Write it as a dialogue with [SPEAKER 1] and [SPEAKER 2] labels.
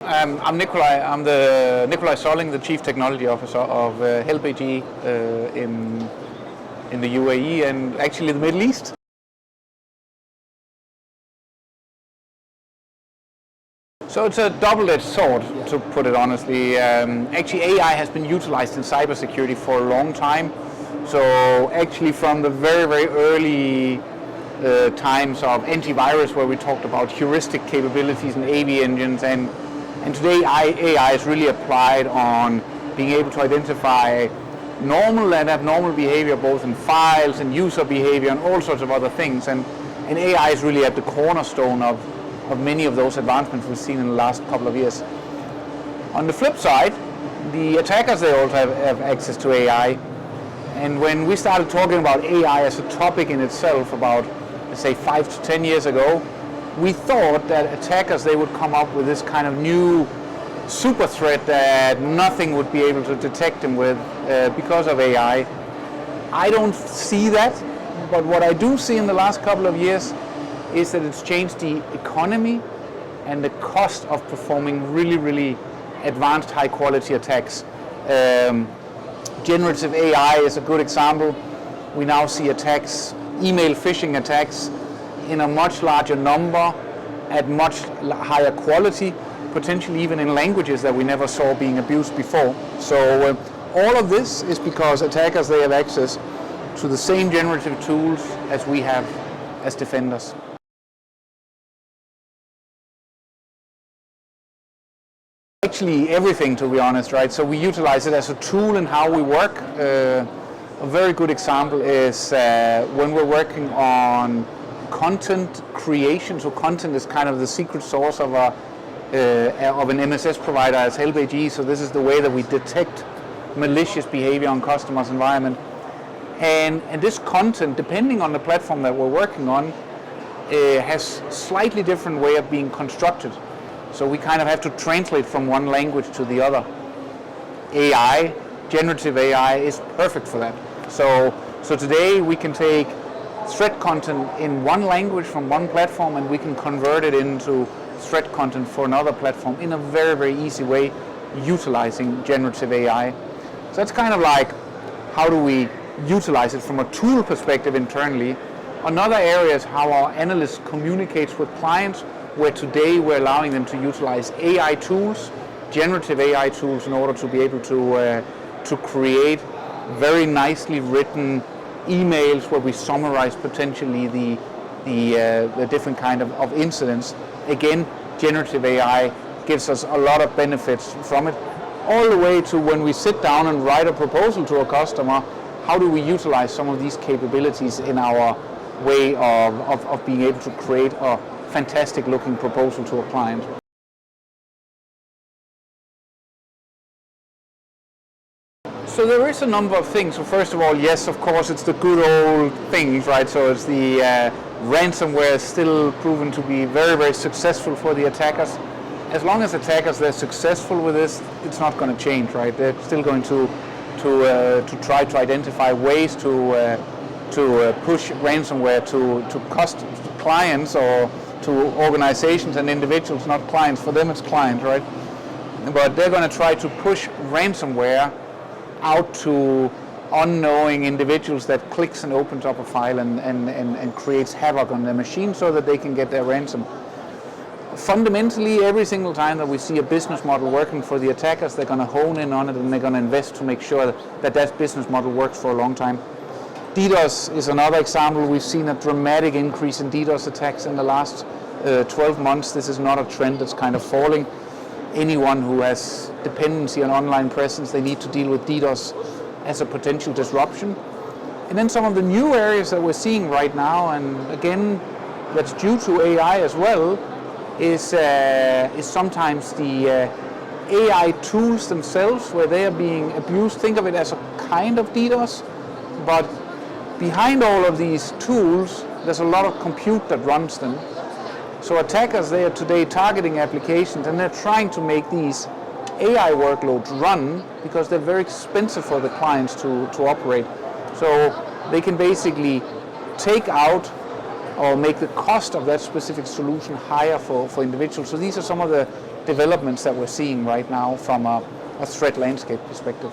[SPEAKER 1] I'm Nicolai. I'm the Nicolai Solling, the Chief Technology Officer of Help AG in the UAE and actually the Middle East. So it's a double-edged sword, to put it honestly. Actually, AI has been utilized in cybersecurity for a long time. So actually, from the very, very early times of antivirus, where we talked about heuristic capabilities and AV engines, and today AI is really applied on being able to identify normal and abnormal behavior, both in files and user behavior and all sorts of other things. And AI is really at the cornerstone of many of those advancements we've seen in the last couple of years. On the flip side, the attackers, they also have access to AI. And when we started talking about AI as a topic in itself about, let's say, 5 to 10 years ago, we thought that attackers, they would come up with this kind of new super threat that nothing would be able to detect them with because of AI. I don't see that, but what I do see in the last couple of years is that it's changed the economy and the cost of performing really, really advanced high quality attacks. Generative AI is a good example. We now see attacks, email phishing attacks, in a much larger number, at much higher quality, potentially even in languages that we never saw being abused before. So all of this is because attackers, they have access to the same generative tools as we have as defenders. Actually everything, to be honest, right? So we utilize it as a tool in how we work. A very good example is when we're working on content creation. So content is kind of the secret source of an MSS provider as Help AG. So this is the way that we detect malicious behavior on customers' environment. And this content, depending on the platform that we're working on, has slightly different way of being constructed. So we kind of have to translate from one language to the other. AI, generative AI, is perfect for that. So today we can take threat content in one language from one platform and we can convert it into threat content for another platform in a very, very easy way, utilizing generative AI. So that's kind of like, how do we utilize it from a tool perspective internally? Another area is how our analysts communicate with clients, where today we're allowing them to utilize AI tools, generative AI tools, in order to be able to create very nicely written emails where we summarize potentially the different kind of incidents. Again, generative AI gives us a lot of benefits from it, all the way to when we sit down and write a proposal to a customer, how do we utilize some of these capabilities in our way of being able to create a fantastic looking proposal to a client. So there is a number of things. So first of all, yes, of course, it's the good old things, right? So it's the ransomware is still proven to be very, very successful for the attackers. As long as attackers, they're successful with this, it's not going to change, right? They're still going to try to identify ways to push ransomware to clients or to organizations and individuals, not clients. For them, it's clients, right? But they're going to try to push ransomware out to unknowing individuals that clicks and opens up a file and creates havoc on their machine so that they can get their ransom. Fundamentally, every single time that we see a business model working for the attackers, they're going to hone in on it and they're going to invest to make sure that business model works for a long time. DDoS is another example. We've seen a dramatic increase in DDoS attacks in the last 12 months. This is not a trend that's kind of falling. Anyone who has dependency on online presence, they need to deal with DDoS as a potential disruption. And then some of the new areas that we're seeing right now, and again, that's due to AI as well, is sometimes the AI tools themselves, where they are being abused. Think of it as a kind of DDoS, but behind all of these tools, there's a lot of compute that runs them. So attackers, they are today targeting applications and they're trying to make these AI workloads run because they're very expensive for the clients to operate. So they can basically take out or make the cost of that specific solution higher for individuals. So these are some of the developments that we're seeing right now from a threat landscape perspective.